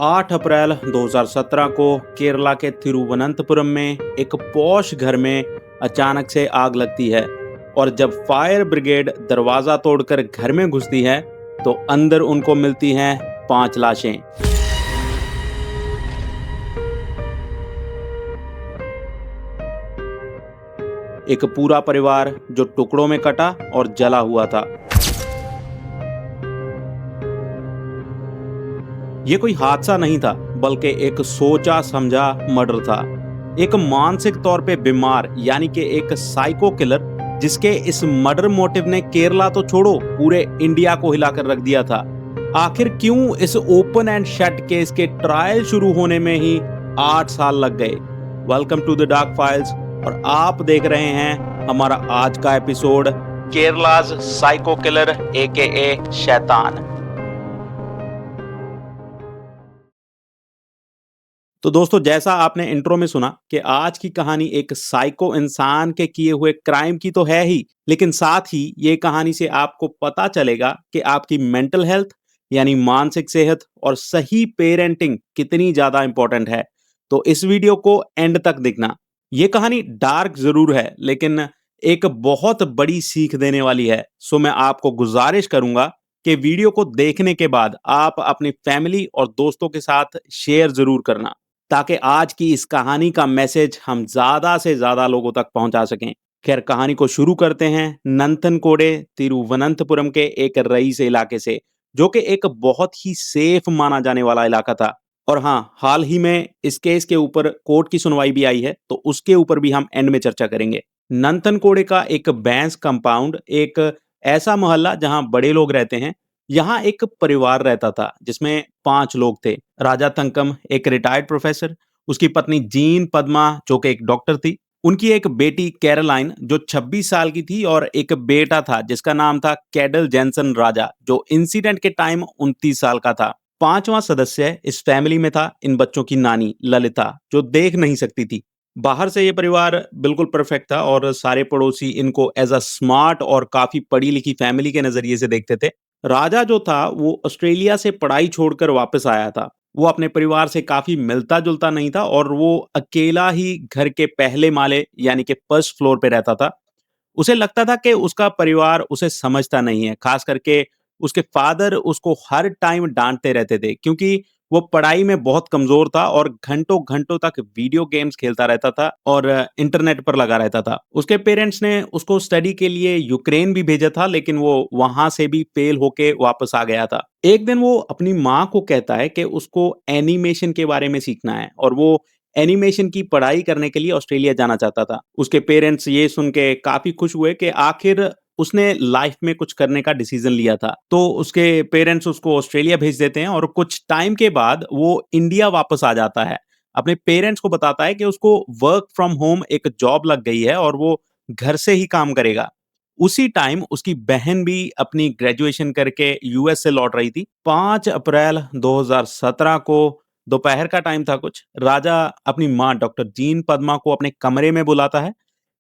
8 अप्रैल 2017 को केरला के तिरुवनंतपुरम में एक पॉश घर में अचानक से आग लगती है और जब फायर ब्रिगेड दरवाजा तोड़कर घर में घुसती है तो अंदर उनको मिलती हैं 5 लाशें। एक पूरा परिवार जो टुकड़ों में कटा और जला हुआ था। ये कोई हादसा नहीं था, बल्कि एक सोचा समझा मर्डर था। एक मानसिक तौर पे बीमार यानी कि एक साइको किलर जिसके इस मर्डर मोटिव ने केरला तो छोड़ो पूरे इंडिया को हिलाकर रख दिया था। आखिर क्यों इस ओपन एंड शट केस के ट्रायल शुरू होने में ही 8 साल लग गए। Welcome to the Dark Files और आप देख रहे हैं हमारा आज का episode Kerala's psycho killer AKA शैतान। तो दोस्तों, जैसा आपने इंट्रो में सुना कि आज की कहानी एक साइको इंसान के किए हुए क्राइम की तो है ही, लेकिन साथ ही ये कहानी से आपको पता चलेगा कि आपकी मेंटल हेल्थ यानी मानसिक सेहत और सही पेरेंटिंग कितनी ज्यादा इंपॉर्टेंट है। तो इस वीडियो को एंड तक देखना। ये कहानी डार्क जरूर है, लेकिन एक बहुत बड़ी सीख देने वाली है। सो मैं आपको गुजारिश करूंगा कि वीडियो को देखने के बाद आप अपनी फैमिली और दोस्तों के साथ शेयर जरूर करना, ताकि आज की इस कहानी का मैसेज हम ज्यादा से ज्यादा लोगों तक पहुंचा सकें। खैर, कहानी को शुरू करते हैं नंथनकोडे तिरुवनंतपुरम के एक रईस इलाके से, जो कि एक बहुत ही सेफ माना जाने वाला इलाका था। और हाँ, हाल ही में इस केस के ऊपर कोर्ट की सुनवाई भी आई है, तो उसके ऊपर भी हम एंड में चर्चा करेंगे। नंथनकोडे का एक बैंस कंपाउंड, एक ऐसा मोहल्ला जहां बड़े लोग रहते हैं। यहाँ एक परिवार रहता था जिसमें 5 लोग थे। राजा तंकम एक रिटायर्ड प्रोफेसर, उसकी पत्नी जीन पद्मा जो कि एक डॉक्टर थी, उनकी एक बेटी कैरोलाइन जो 26 साल की थी और एक बेटा था जिसका नाम था कैडल जेंसन राजा, जो इंसिडेंट के टाइम 29 साल का था। 5वां सदस्य इस फैमिली में था इन बच्चों की नानी ललिता, जो देख नहीं सकती थी। बाहर से ये परिवार बिल्कुल परफेक्ट था और सारे पड़ोसी इनको एज अ स्मार्ट और काफी पढ़ी लिखी फैमिली के नजरिए से देखते थे। राजा जो था वो ऑस्ट्रेलिया से पढ़ाई छोड़कर वापस आया था। वो अपने परिवार से काफी मिलता जुलता नहीं था और वो अकेला ही घर के पहले माले यानी कि फर्स्ट फ्लोर पे रहता था। उसे लगता था कि उसका परिवार उसे समझता नहीं है, खास करके उसके फादर उसको हर टाइम डांटते रहते थे क्योंकि वो पढ़ाई में बहुत कमजोर था और घंटों घंटों तक वीडियो गेम्स खेलता रहता था और इंटरनेट पर लगा रहता था। उसके पेरेंट्स ने उसको स्टडी के लिए यूक्रेन भी भेजा था, लेकिन वो वहां से भी फेल होके वापस आ गया था। एक दिन वो अपनी माँ को कहता है कि उसको एनिमेशन के बारे में सीखना है और वो एनिमेशन की पढ़ाई करने के लिए ऑस्ट्रेलिया जाना चाहता था। उसके पेरेंट्स ये सुन के काफी खुश हुए कि आखिर उसने लाइफ में कुछ करने का डिसीजन लिया था। तो उसके पेरेंट्स उसको ऑस्ट्रेलिया भेज देते हैं और कुछ टाइम के बाद वो इंडिया वापस आ जाता है। अपने पेरेंट्स को बताता है कि उसको वर्क फ्रॉम होम एक जॉब लग गई है और वो घर से ही काम करेगा। उसी टाइम उसकी बहन भी अपनी ग्रेजुएशन करके यूएस से लौट रही थी। 5 अप्रैल 2017 को दोपहर का टाइम था कुछ, राजा अपनी माँ डॉक्टर जीन पद्मा को अपने कमरे में बुलाता है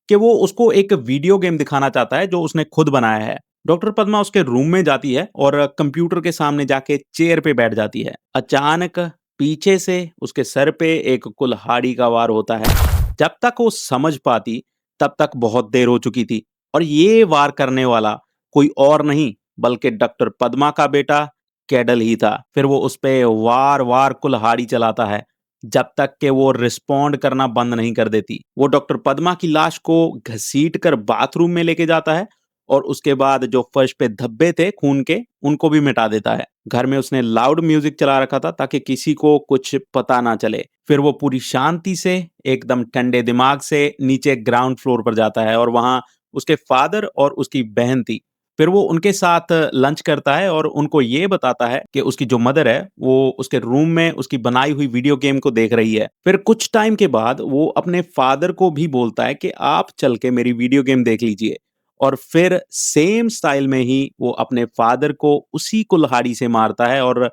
कि वो उसको एक वीडियो गेम दिखाना चाहता है जो उसने खुद बनाया है। डॉक्टर पद्मा उसके रूम में जाती है और कंप्यूटर के सामने जाके चेयर पे बैठ जाती है। अचानक पीछे से उसके सर पे एक कुल्हाड़ी का वार होता है। जब तक वो समझ पाती तब तक बहुत देर हो चुकी थी और ये वार करने वाला कोई और नहीं बल्कि डॉक्टर पद्मा का बेटा कैडल ही था। फिर वो उस पे वार वार कुल्हाड़ी चलाता है जब तक कि वो रिस्पॉन्ड करना बंद नहीं कर देती। वो डॉक्टर पद्मा की लाश को घसीट कर बाथरूम में लेके जाता है और उसके बाद जो फर्श पे धब्बे थे खून के, उनको भी मिटा देता है। घर में उसने लाउड म्यूजिक चला रखा था ताकि किसी को कुछ पता ना चले। फिर वो पूरी शांति से एकदम ठंडे दिमाग से नीचे ग्राउंड फ्लोर पर जाता है और वहां उसके फादर और उसकी बहन थी। फिर वो उनके साथ लंच करता है और उनको ये बताता है कि उसकी जो मदर है वो उसके रूम में उसकी बनाई हुई वीडियो गेम को देख रही है। फिर कुछ टाइम के बाद वो अपने फादर को भी बोलता है कि आप चल के मेरी वीडियो गेम देख लीजिए और फिर सेम स्टाइल में ही वो अपने फादर को उसी कुल्हाड़ी से मारता है और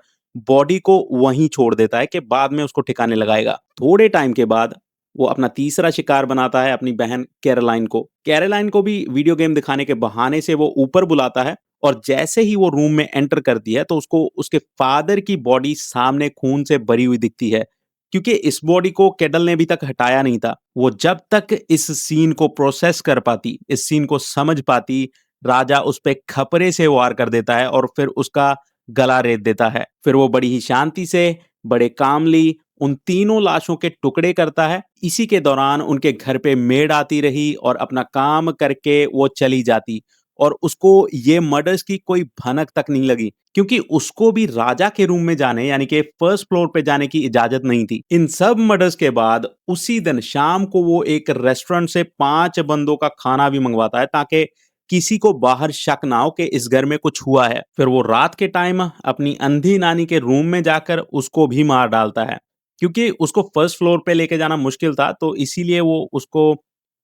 बॉडी को वहीं छोड़ देता है कि बाद में उसको ठिकाने लगाएगा। थोड़े टाइम के बाद वो अपना तीसरा शिकार बनाता है अपनी बहन कैरोलाइन को। कैरोलाइन को भी वीडियो गेम दिखाने के बहाने से वो ऊपर बुलाता है और जैसे ही वो रूम में एंटर करती है तो उसको उसके फादर की बॉडी सामने खून से भरी हुई दिखती है, क्योंकि इस बॉडी को केडल ने अभी तक हटाया नहीं था। वो जब तक इस सीन को प्रोसेस कर पाती, इस सीन को समझ पाती, राजा उस पे खपरे से वार कर देता है और फिर उसका गला रेत देता है। फिर वो बड़ी ही शांति से, बड़े कामली उन तीनों लाशों के टुकड़े करता है। इसी के दौरान उनके घर पे मेड आती रही और अपना काम करके वो चली जाती, और उसको ये मर्डर्स की कोई भनक तक नहीं लगी, क्योंकि उसको भी राजा के रूम में जाने यानी कि फर्स्ट फ्लोर पे जाने की इजाजत नहीं थी। इन सब मर्डर्स के बाद उसी दिन शाम को वो एक रेस्टोरेंट से 5 बंदों का खाना भी मंगवाता है, ताकि किसी को बाहर शक ना हो कि इस घर में कुछ हुआ है। फिर वो रात के टाइम अपनी अंधी नानी के रूम में जाकर उसको भी मार डालता है। क्योंकि उसको फर्स्ट फ्लोर पे लेके जाना मुश्किल था, तो इसीलिए वो उसको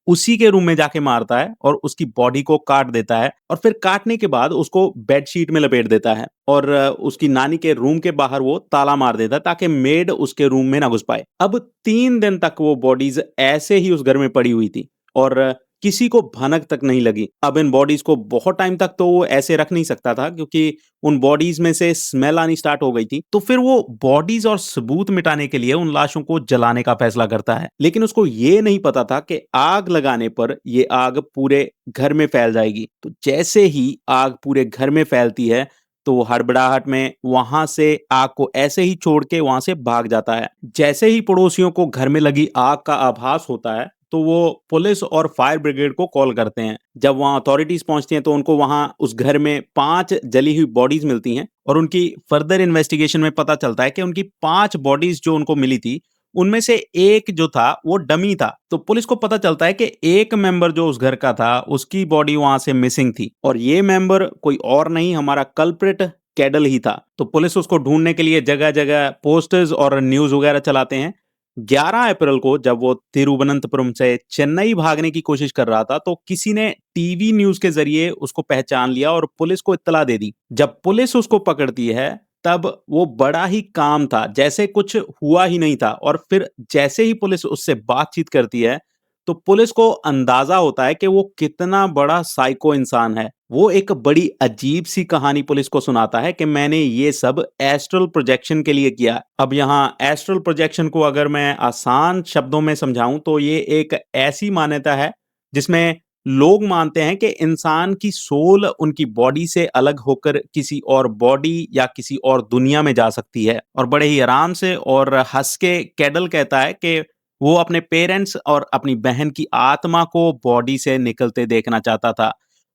उसी के रूम में जाके मारता है और उसकी बॉडी को काट देता है, और फिर काटने के बाद उसको बेडशीट में लपेट देता है, और उसकी नानी के रूम के बाहर वो ताला मार देता है ताकि मेड उसके रूम में ना घुस पाए। अब 3 दिन तक वो बॉडीज ऐसे ही उस घर में पड़ी हुई थी, और किसी को भनक तक नहीं लगी। अब इन बॉडीज को बहुत टाइम तक तो वो ऐसे रख नहीं सकता था, क्योंकि उन बॉडीज में से स्मेल आनी स्टार्ट हो गई थी। तो फिर वो बॉडीज और सबूत मिटाने के लिए उन लाशों को जलाने का फैसला करता है। लेकिन उसको ये नहीं पता था कि आग लगाने पर ये आग पूरे घर में फैल जाएगी। तो जैसे ही आग पूरे घर में फैलती है, तो वो हड़बड़ाहट में वहां से आग को ऐसे ही छोड़ के वहां से भाग जाता है। जैसे ही पड़ोसियों को घर में लगी आग का आभास होता है, तो वो पुलिस और फायर ब्रिगेड को कॉल करते हैं। जब वहां अथॉरिटीज पहुंचती हैं तो उनको वहां उस घर में 5 जली हुई बॉडीज मिलती हैं, और उनकी फर्दर इन्वेस्टिगेशन में पता चलता है कि उनकी 5 बॉडीज जो उनको मिली थी, उनमें से एक जो था वो डमी था। तो पुलिस को पता चलता है कि एक मेंबर जो उस घर का था उसकी बॉडी वहां से मिसिंग थी, और ये मेंबर कोई और नहीं, हमारा कल्प्रिट कैडल ही था। तो पुलिस उसको ढूंढने के लिए जगह जगह पोस्टर्स और न्यूज वगैरह चलाते हैं। 11 अप्रैल को जब वो तिरुवनंतपुरम से चेन्नई भागने की कोशिश कर रहा था, तो किसी ने टीवी न्यूज के जरिए उसको पहचान लिया और पुलिस को इत्तला दे दी। जब पुलिस उसको पकड़ती है, तब वो बड़ा ही काम था, जैसे कुछ हुआ ही नहीं था, और फिर जैसे ही पुलिस उससे बातचीत करती है, तो पुलिस को अंदाजा होता है कि वो कितना बड़ा साइको इंसान है। वो एक बड़ी अजीब सी कहानी पुलिस को सुनाता है कि मैंने ये सब एस्ट्रल प्रोजेक्शन के लिए किया। अब यहाँ एस्ट्रल प्रोजेक्शन को अगर मैं आसान शब्दों में समझाऊं, तो ये एक ऐसी मान्यता है जिसमें लोग मानते हैं कि इंसान की सोल उनकी बॉडी से अलग होकर किसी और बॉडी या किसी और दुनिया में जा सकती है। और बड़े ही आराम से और हंस के कैडल कहता है कि वो अपने पेरेंट्स और अपनी बहन की आत्मा को बॉडी से निकलते देखना चाहता था।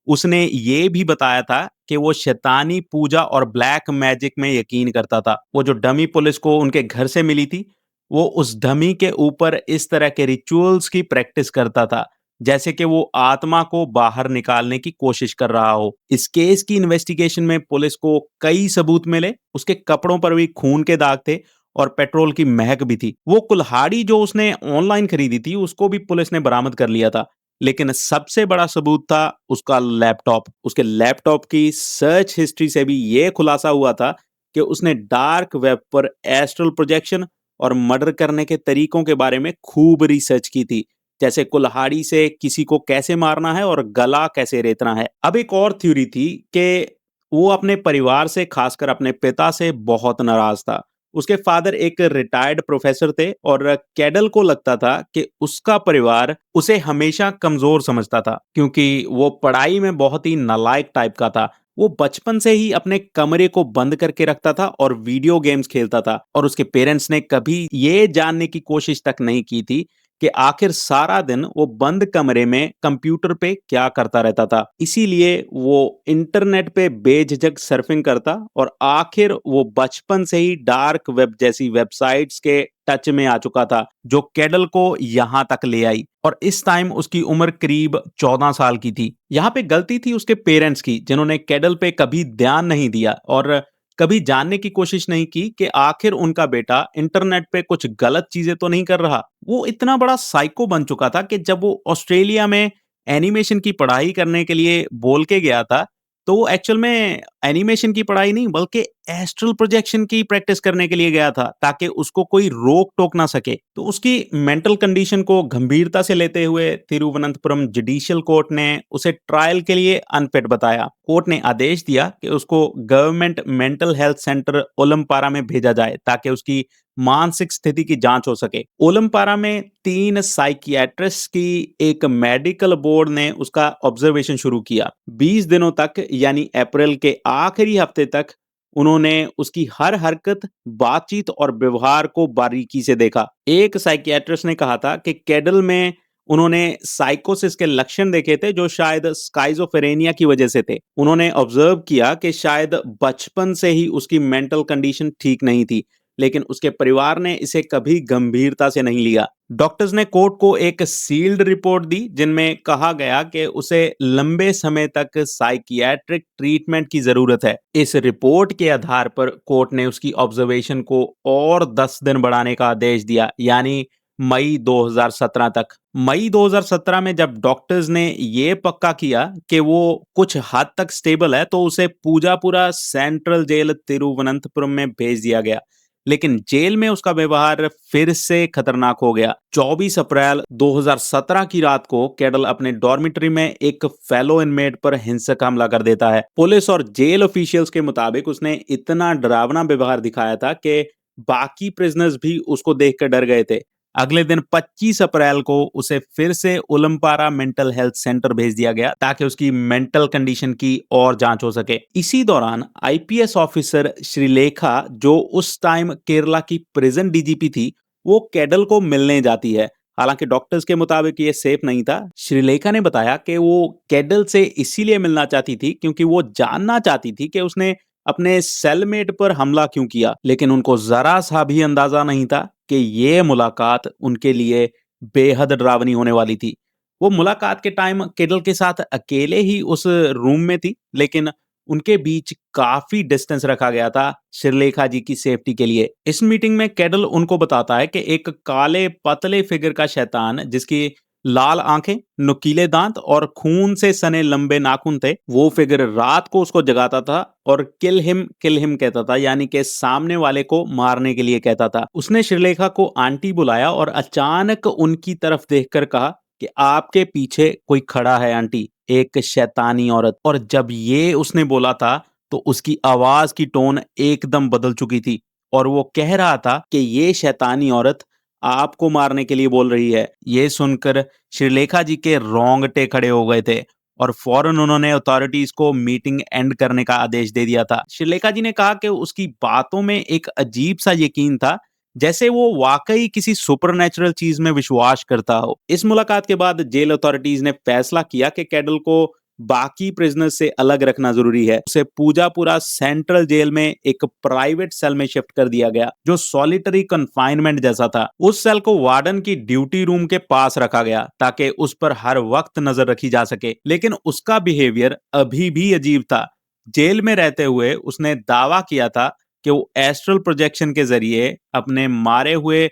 उसने ये भी बताया था कि वो शैतानी पूजा और ब्लैक मैजिक में यकीन करता था। वो जो डमी पुलिस को उनके घर से मिली थी, वो उस डमी के ऊपर इस तरह के रिचुअल्स की प्रैक्टिस करता था, जैसे कि वो आत्मा को बाहर निकालने की कोशिश कर रहा हो। इस केस की इन्वेस्टिगेशन में पुलिस को कई सबूत मिले। उसके कपड़ों पर भी खून के दाग थे और पेट्रोल की महक भी थी। वो कुल्हाड़ी जो उसने ऑनलाइन खरीदी थी, उसको भी पुलिस ने बरामद कर लिया था। लेकिन सबसे बड़ा सबूत था उसका लैपटॉप। उसके लैपटॉप की सर्च हिस्ट्री से भी ये खुलासा हुआ था कि उसने डार्क वेब पर एस्ट्रल प्रोजेक्शन और मर्डर करने के तरीकों के बारे में खूब रिसर्च की थी, जैसे कुल्हाड़ी से किसी को कैसे मारना है और गला कैसे रेतना है। अब एक और थ्योरी थी कि वो अपने परिवार से, खासकर अपने पिता से बहुत नाराज था। उसके फादर एक रिटायर्ड प्रोफेसर थे, और कैडल को लगता था कि उसका परिवार उसे हमेशा कमजोर समझता था, क्योंकि वो पढ़ाई में बहुत ही नालायक टाइप का था। वो बचपन से ही अपने कमरे को बंद करके रखता था और वीडियो गेम्स खेलता था, और उसके पेरेंट्स ने कभी ये जानने की कोशिश तक नहीं की थी कि आखिर सारा दिन वो बंद कमरे में कंप्यूटर पे क्या करता रहता था। इसीलिए वो इंटरनेट पे बेझिझक सर्फिंग करता, और आखिर वो बचपन से ही डार्क वेब जैसी वेबसाइट्स के टच में आ चुका था, जो कैडल को यहां तक ले आई। और इस टाइम उसकी उम्र करीब 14 साल की थी। यहाँ पे गलती थी उसके पेरेंट्स की, जिन्होंने कैडल पे कभी ध्यान नहीं दिया और कभी जानने की कोशिश नहीं की कि आखिर उनका बेटा इंटरनेट पे कुछ गलत चीजें तो नहीं कर रहा। वो इतना बड़ा साइको बन चुका था कि जब वो ऑस्ट्रेलिया में एनिमेशन की पढ़ाई करने के लिए बोल के गया था, तो वो एक्चुअल में एनिमेशन की पढ़ाई नहीं बल्कि एस्ट्रल प्रोजेक्शन की प्रैक्टिस करने के लिए गया था, ताकि उसको कोई रोक टोक ना सके। तो उसकी मेंटल कंडीशन को गंभीरता से लेते हुए तिरुवनंतपुरम जुडिशियल कोर्ट ने उसे ट्रायल के लिए अनफिट बताया। कोर्ट ने आदेश दिया कि उसको गवर्नमेंट मेंटल हेल्थ सेंटर ओलमपारा में भेजा जाए ताकि उसकी मानसिक स्थिति की जांच हो सके। ओलमपारा में 3 साइकियाट्रिस्ट की एक मेडिकल बोर्ड ने उसका ऑब्जर्वेशन शुरू किया। 20 दिनों तक यानी अप्रैल के आखिरी हफ्ते तक उन्होंने उसकी हर हरकत, बातचीत और व्यवहार को बारीकी से देखा। एक साइकियाट्रिस्ट ने कहा था कि कैडल में उन्होंने साइकोसिस के लक्षण देखे थे जो शायद स्काइज़ोफ्रेनिया की वजह से थे। उन्होंने ऑब्जर्व किया कि शायद बचपन से ही उसकी मेंटल कंडीशन ठीक नहीं थी, लेकिन उसके परिवार ने इसे कभी गंभीरता से नहीं लिया। डॉक्टर्स ने कोर्ट को एक सील्ड रिपोर्ट दी जिनमें कहा गया कि उसे लंबे समय तक साइकियाट्रिक ट्रीटमेंट की जरूरत है। इस रिपोर्ट के आधार पर कोर्ट ने उसकी ऑब्जर्वेशन को और 10 दिन बढ़ाने का आदेश दिया, यानी मई 2017 तक। मई 2017 में जब डॉक्टर्स ने ये पक्का किया कि वो कुछ हद तक स्टेबल है, तो उसे पूजापुरा सेंट्रल जेल तिरुवनंतपुरम में भेज दिया गया। लेकिन जेल में उसका व्यवहार फिर से खतरनाक हो गया। 24 अप्रैल 2017 की रात को कैडल अपने डॉर्मिटरी में एक फेलो इनमेट पर हिंसक हमला कर देता है। पुलिस और जेल ऑफिशियल्स के मुताबिक उसने इतना डरावना व्यवहार दिखाया था कि बाकी प्रिजनर्स भी उसको देखकर डर गए थे। अगले दिन 25 अप्रैल को उसे फिर से उलमपारा मेंटल हेल्थ सेंटर भेज दिया गया ताकि उसकी मेंटल कंडीशन की और जांच हो सके। इसी दौरान आईपीएस ऑफिसर श्रीलेखा, जो उस टाइम केरला की प्रिजन डीजीपी थी, वो कैडल को मिलने जाती है। हालांकि डॉक्टर्स के मुताबिक ये सेफ नहीं था। श्रीलेखा ने बताया कि वो कैडल से इसीलिए मिलना चाहती थी क्योंकि वो जानना चाहती थी कि उसने अपने सेलमेट पर हमला क्यों किया, लेकिन उनको जरा सा भी अंदाजा नहीं था कि ये मुलाकात उनके लिए बेहद डरावनी होने वाली थी। वो मुलाकात के टाइम केडल के साथ अकेले ही उस रूम में थी, लेकिन उनके बीच काफी डिस्टेंस रखा गया था श्रीलेखा जी की सेफ्टी के लिए। इस मीटिंग में कैडल उनको बताता है कि एक काले पतले फिगर का शैतान, जिसकी लाल आंखें, नुकीले दांत और खून से सने लंबे नाखून थे, वो फिगर रात को उसको जगाता था और किल हिम कहता था, यानी कि सामने वाले को मारने के लिए कहता था। उसने श्रीलेखा को आंटी बुलाया और अचानक उनकी तरफ देखकर कहा कि आपके पीछे कोई खड़ा है आंटी, एक शैतानी औरत। और जब ये उसने बोला था तो उसकी आवाज की टोन एकदम बदल चुकी थी और वो कह रहा था कि ये शैतानी औरत आपको मारने के लिए बोल रही है। ये सुनकर श्रीलेखा जी के रोंगटे खड़े हो गए थे और फौरन उन्होंने अथॉरिटीज को मीटिंग एंड करने का आदेश दे दिया था। श्रीलेखा जी ने कहा कि उसकी बातों में एक अजीब सा यकीन था, जैसे वो वाकई किसी सुपरनैचुरल चीज में विश्वास करता हो। इस मुलाकात के बाद जेल अथॉरिटीज ने फैसला किया कि कैडल को बाकी प्रिजनर से अलग रखना जरूरी है। उसे पूजापुरा सेंट्रल जेल में एक प्राइवेट सेल में शिफ्ट कर दिया गया जो सॉलिटरी कन्फाइनमेंट जैसा था। उस सेल को वार्डन की ड्यूटी रूम के पास रखा गया ताकि उस पर हर वक्त नजर रखी जा सके, लेकिन उसका बिहेवियर अभी भी अजीब था। जेल में रहते हुए उसने दावा किया था कि वो एस्ट्रल प्रोजेक्शन के जरिए अपने मारे हुए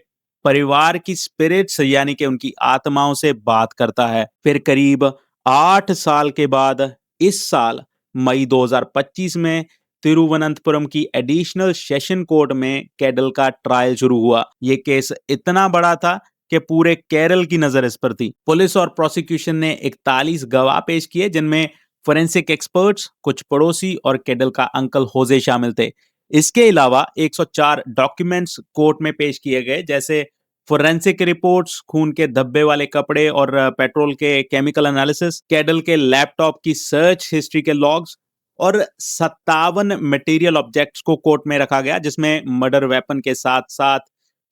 परिवार की स्पिरिट्स, यानी कि उनकी आत्माओं से बात करता है। फिर करीब 8 साल के बाद इस साल मई 2025 में तिरुवनंतपुरम की एडिशनल सेशन कोर्ट में कैडल का ट्रायल शुरू हुआ। ये केस इतना बड़ा था कि पूरे केरल की नजर इस पर थी। पुलिस और प्रोसिक्यूशन ने 41 गवाह पेश किए, जिनमें फोरेंसिक एक्सपर्ट्स, कुछ पड़ोसी और कैडल का अंकल होजे शामिल थे। इसके अलावा 104 डॉक्यूमेंट्स कोर्ट में पेश किए गए, जैसे फोरेंसिक रिपोर्ट्स, खून के धब्बे वाले कपड़े और पेट्रोल के केमिकल एनालिसिस, कैडल के लैपटॉप की सर्च हिस्ट्री के लॉग्स और 57 मटेरियल ऑब्जेक्ट्स को कोर्ट में रखा गया, जिसमें मर्डर वेपन के साथ साथ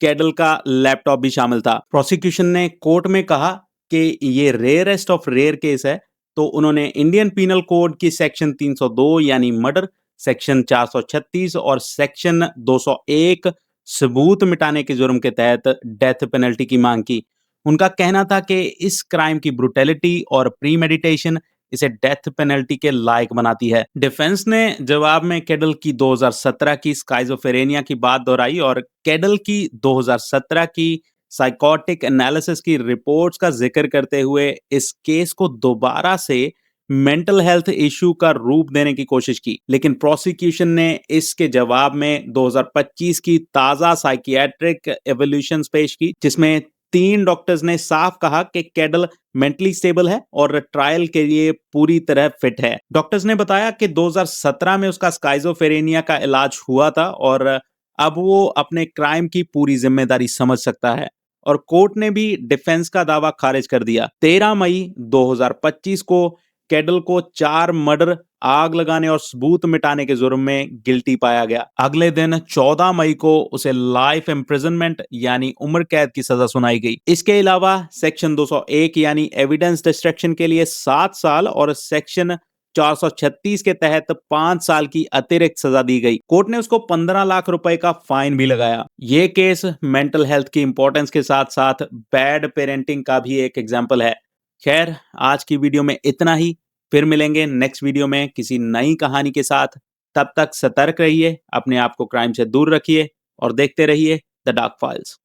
कैडल का लैपटॉप भी शामिल था। प्रोसिक्यूशन ने कोर्ट में कहा कि ये रेयरेस्ट ऑफ रेयर केस है, तो उन्होंने इंडियन पीनल कोड की सेक्शन 302 यानी मर्डर, सेक्शन 436 और सेक्शन 201 सबूत मिटाने के जुर्म के तहत डेथ पेनल्टी की मांग की। उनका कहना था कि इस क्राइम की ब्रुटैलिटी और प्रीमेडिटेशन इसे डेथ पेनल्टी के लायक बनाती है। डिफेंस ने जवाब में कैडल की 2017 की स्काइज़ोफ्रेनिया की बात दोहराई और कैडल की 2017 की साइकोटिक एनालिसिस की रिपोर्ट्स का जिक्र करते हुए इस केस को दोबारा से मेंटल हेल्थ इशू का रूप देने की कोशिश की। लेकिन प्रोसिक्यूशन ने इसके जवाब में 2025 की ताजा साइकियाट्रिक एवोल्यूशंस पेश की, जिसमें 3 डॉक्टर्स ने साफ कहा कि कैडल मेंटली स्टेबल है और ट्रायल के लिए पूरी तरह फिट है। डॉक्टर्स ने बताया कि 2017 में उसका स्काइज़ोफ्रेनिया का इलाज हुआ था और अब वो अपने क्राइम की पूरी जिम्मेदारी समझ सकता है। और कोर्ट ने भी डिफेंस का दावा खारिज कर दिया। 13 मई 2025 को कैडल को 4 मर्डर, आग लगाने और सबूत मिटाने के जुर्म में गिल्टी पाया गया। अगले दिन 14 मई को उसे लाइफ इम्प्रिजनमेंट यानी उम्र कैद की सजा सुनाई गई। इसके अलावा सेक्शन 201 यानी एविडेंस डिस्ट्रक्शन के लिए 7 साल और सेक्शन 436 के तहत 5 साल की अतिरिक्त सजा दी गई। कोर्ट ने उसको 15 लाख रुपए का फाइन भी लगाया। ये केस मेंटल हेल्थ की इंपॉर्टेंस के साथ साथ बैड पेरेंटिंग का भी एक एग्जाम्पल है। खैर, आज की वीडियो में इतना ही। फिर मिलेंगे नेक्स्ट वीडियो में किसी नई कहानी के साथ। तब तक सतर्क रहिए, अपने आप को क्राइम से दूर रखिए और देखते रहिए द डार्क फाइल्स।